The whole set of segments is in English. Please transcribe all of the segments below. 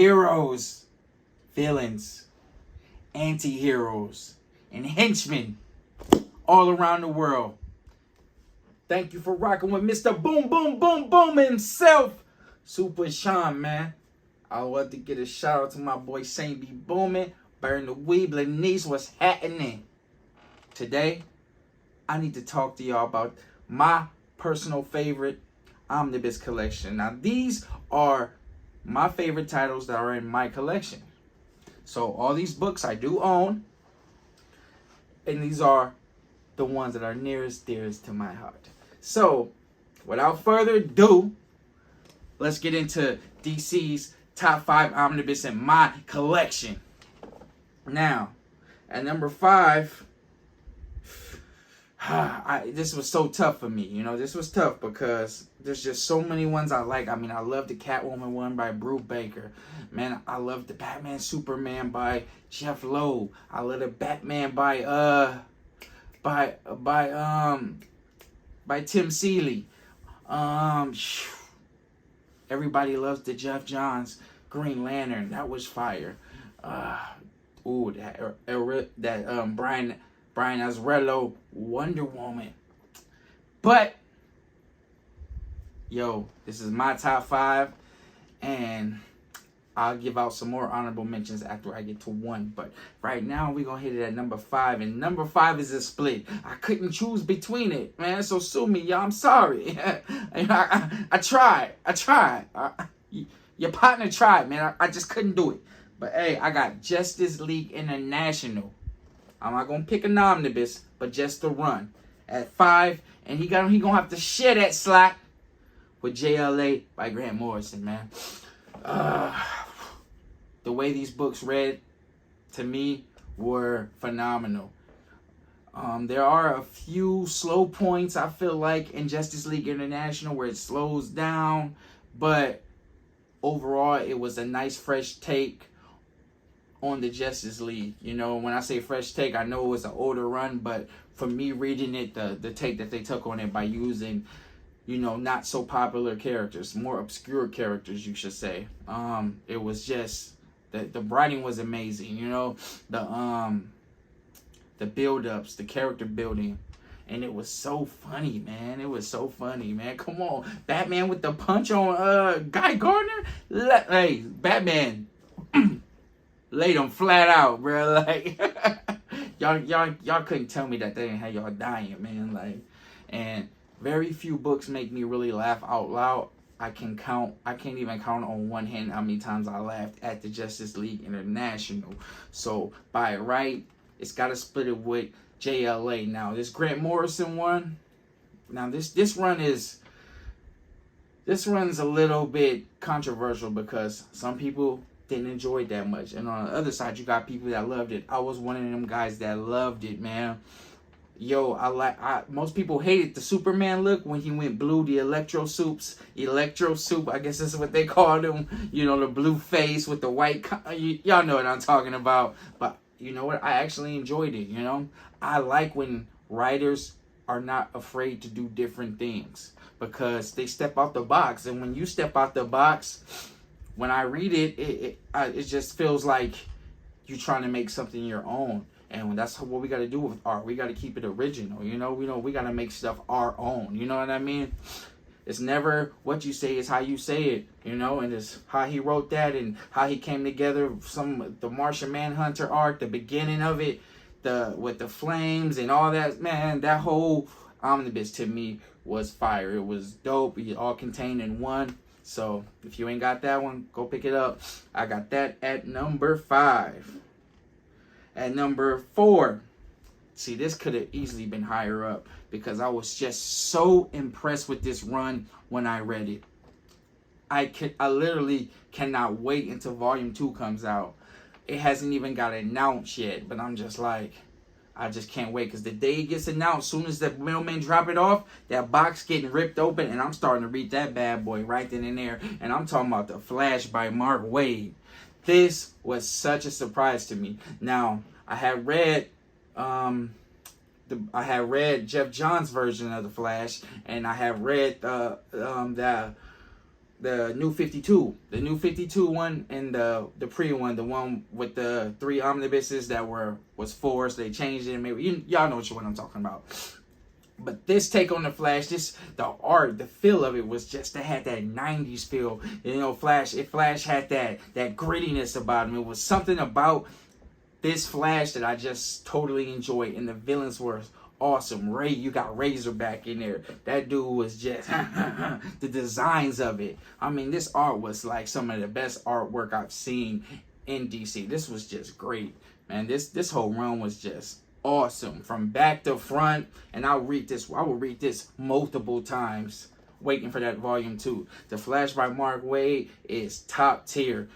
heroes, villains, anti-heroes, and henchmen all around the world. Thank you for rocking with Mr. Boom Boom Boom Boom himself, Super Sean, man. I would love to get a shout out to my boy Saint B Boomin', Burn the Weeb, Lanice, what's happening? Today, I need to talk to y'all about my personal favorite omnibus collection. Now, these are my favorite titles that are in my collection. So, all these books I do own, and these are the ones that are nearest, dearest to my heart. So, without further ado, let's get into DC's top 5 omnibus in my collection. Now, at number 5, this was so tough for me. You know, this was tough because there's just so many ones I like. I mean, I love the Catwoman one by Bruce Baker. Man, I love the Batman Superman by Jeff Loeb. I love the Batman by Tim Seeley. Everybody loves the Jeff Johns Green Lantern. That was fire. Brian Azzarello Wonder Woman. But yo, this is my top 5, and I'll give out some more honorable mentions after I get to 1. But right now, we're going to hit it at number 5. And number 5 is a split. I couldn't choose between it, man. So sue me, y'all. I'm sorry. I tried. Your partner tried, man. I just couldn't do it. But, hey, I got Justice League International. I'm not going to pick an omnibus, but just the run. At 5. And he going to have to share that slot with JLA by Grant Morrison, man. The way these books read to me were phenomenal. There are a few slow points, I feel like, in Justice League International where it slows down, but overall it was a nice fresh take on the Justice League. You know, when I say fresh take, I know it was an older run, but for me reading it, the take that they took on it by using, you know, not so popular characters, more obscure characters, you should say. It was just the writing was amazing, you know, the build-ups, the character building, and it was so funny, man. It was so funny, man. Come on, Batman with the punch on Guy Gardner. Hey, Batman laid him flat out, bro. Like y'all couldn't tell me that they didn't have y'all dying, man. Like, and very few books make me really laugh out loud. I can't even count on one hand how many times I laughed at the Justice League International. So by right, it's got to split it with JLA. Now this Grant Morrison one, now this run's a little bit controversial because some people didn't enjoy it that much, and on the other side you got people that loved it. I was one of them guys that loved it, man. Yo, most people hated the Superman look when he went blue, the Electro Soup, I guess that's what they called him. You know, the blue face with the white, y'all know what I'm talking about. But you know what? I actually enjoyed it, you know. I like when writers are not afraid to do different things because they step out the box. And when you step out the box, when I read it, it just feels like you're trying to make something your own. And that's what we got to do with art. We got to keep it original, you know. We got to make stuff our own, you know what I mean? It's never what you say, it's how you say it, you know. And it's how he wrote that and how he came together. The Martian Manhunter arc, the beginning of it, with the flames and all that, man. That whole omnibus to me was fire. It was dope. It all contained in one. So if you ain't got that one, go pick it up. I got that at number 5. At number 4, see, this could have easily been higher up because I was just so impressed with this run when I read it. I literally cannot wait until volume 2 comes out. It hasn't even got announced yet, but I'm just like, I just can't wait because the day it gets announced, soon as the middleman drop it off, that box getting ripped open, and I'm starting to read that bad boy right then and there. And I'm talking about The Flash by Mark Waid. This was such a surprise to me. Now, I had read Jeff Johns' version of The Flash, and I have read the new 52, the new 52 one, and the pre one, the one with the 3 omnibuses that was forced. They changed it. Maybe y'all know what I'm talking about. But this take on the Flash, the art, the feel of it was just, it had that 90s feel. You know, Flash had that grittiness about him. It was something about this Flash that I just totally enjoyed. And the villains were awesome. Ray, you got Razorback in there. That dude was just, the designs of it. I mean, this art was like some of the best artwork I've seen in DC. This was just great, man. This whole run was just awesome from back to front, and I will read this multiple times waiting for that volume 2. The Flash by Mark Waid is top tier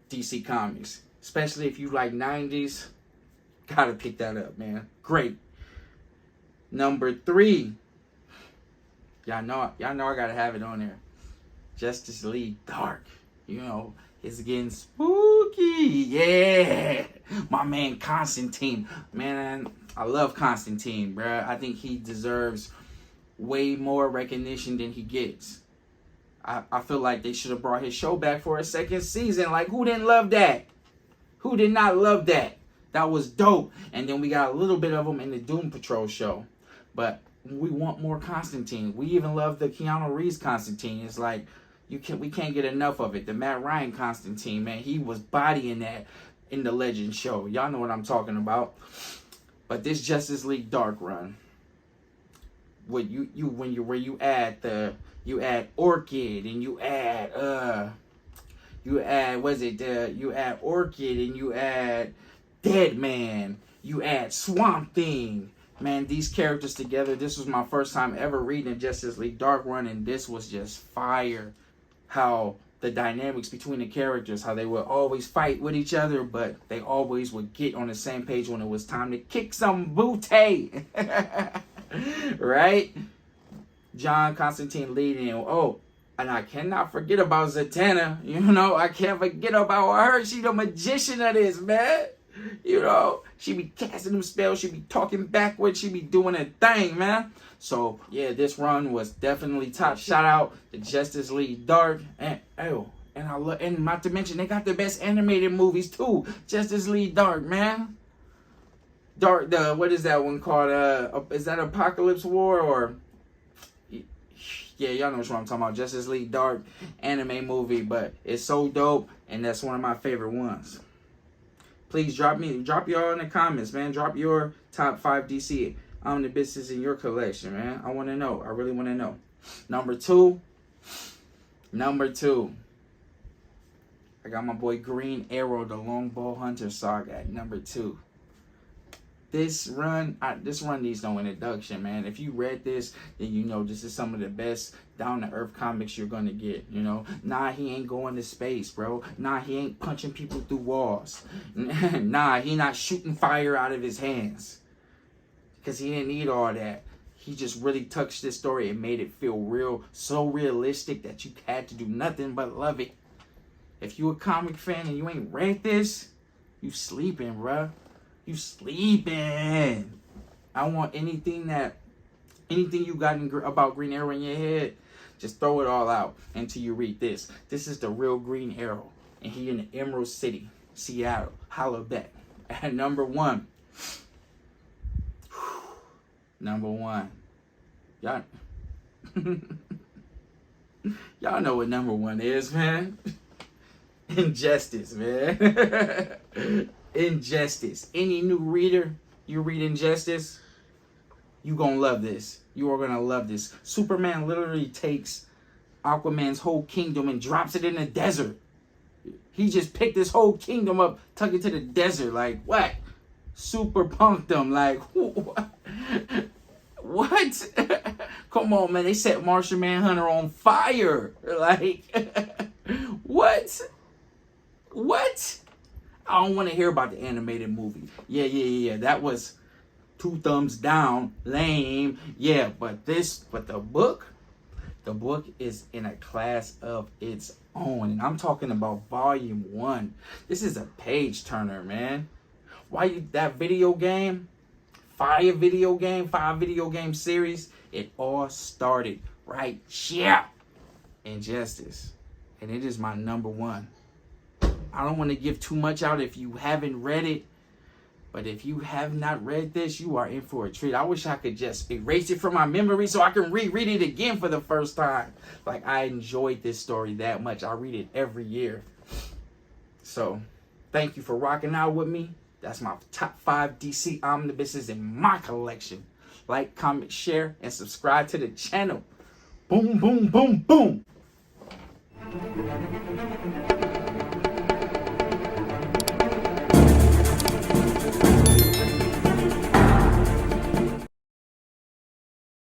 DC Comics, especially if you like 90s. Gotta pick that up, man. Great. Number 3, y'all know I gotta have it on there. Justice League Dark. You know, it's getting spooky. Yeah. My man Constantine. Man, I love Constantine, bruh. I think he deserves way more recognition than he gets. I feel like they should have brought his show back for a second season. Like, who didn't love that? Who did not love that? That was dope. And then we got a little bit of him in the Doom Patrol show. But we want more Constantine. We even love the Keanu Reeves Constantine. It's like, we can't get enough of it. The Matt Ryan Constantine, man, he was bodying that in the Legend show. Y'all know what I'm talking about. But this Justice League Dark run, where you add Orchid, and you add Orchid, and you add Deadman, you add Swamp Thing. Man, these characters together, this was my first time ever reading Justice League Dark run, and this was just fire. How the dynamics between the characters, how they would always fight with each other, but they always would get on the same page when it was time to kick some booty. Right? John Constantine leading. Oh, and I cannot forget about Zatanna. You know, I can't forget about her. She the magician of this, man. You know, she be casting them spells. She be talking backwards. She be doing a thing, man. So, yeah, this run was definitely top. Shout out to Justice League Dark. And not to mention, they got the best animated movies, too. Justice League Dark, man. Dark, what is that one called? Is that Apocalypse War or... Yeah, y'all know what I'm talking about. Justice League Dark anime movie, but it's so dope, and that's one of my favorite ones. Please drop y'all in the comments, man. Drop your top 5 DC omnibuses in your collection, man. I want to know. I really want to know. Number two. I got my boy Green Arrow, the Longbow Hunter saga at number 2. This run needs no introduction, man. If you read this, then you know this is some of the best down-to-earth comics you're going to get, you know. Nah, he ain't going to space, bro. Nah, he ain't punching people through walls. Nah, he not shooting fire out of his hands. Because he didn't need all that. He just really touched this story and made it feel real, so realistic that you had to do nothing but love it. If you a comic fan and you ain't read this, you sleeping, bruh. You sleeping. I want anything you got about Green Arrow in your head, just throw it all out until you read this. This is the real Green Arrow, and he in the Emerald City, Seattle. Holla back. At number 1. Number 1. Y'all know what number 1 is, man. Injustice, man. Injustice. Any new reader, you read Injustice, you gonna love this. You are gonna love this. Superman literally takes Aquaman's whole kingdom and drops it in the desert. He just picked this whole kingdom up, took it to the desert. Like, what? Super punked them. Like, what? Come on, man. They set Martian Manhunter on fire. Like, what? What? I don't want to hear about the animated movie. Yeah. That was 2 thumbs down. Lame. Yeah, but the book is in a class of its own. And I'm talking about volume 1. This is a page turner, man. That video game, 5 video game series, it all started right here. Injustice. And it is my number one. I don't want to give too much out if you haven't read it. But if you have not read this, you are in for a treat. I wish I could just erase it from my memory so I can reread it again for the first time. Like, I enjoyed this story that much. I read it every year. So, thank you for rocking out with me. That's my top 5 DC omnibuses in my collection. Like, comment, share, and subscribe to the channel. Boom, boom, boom, boom.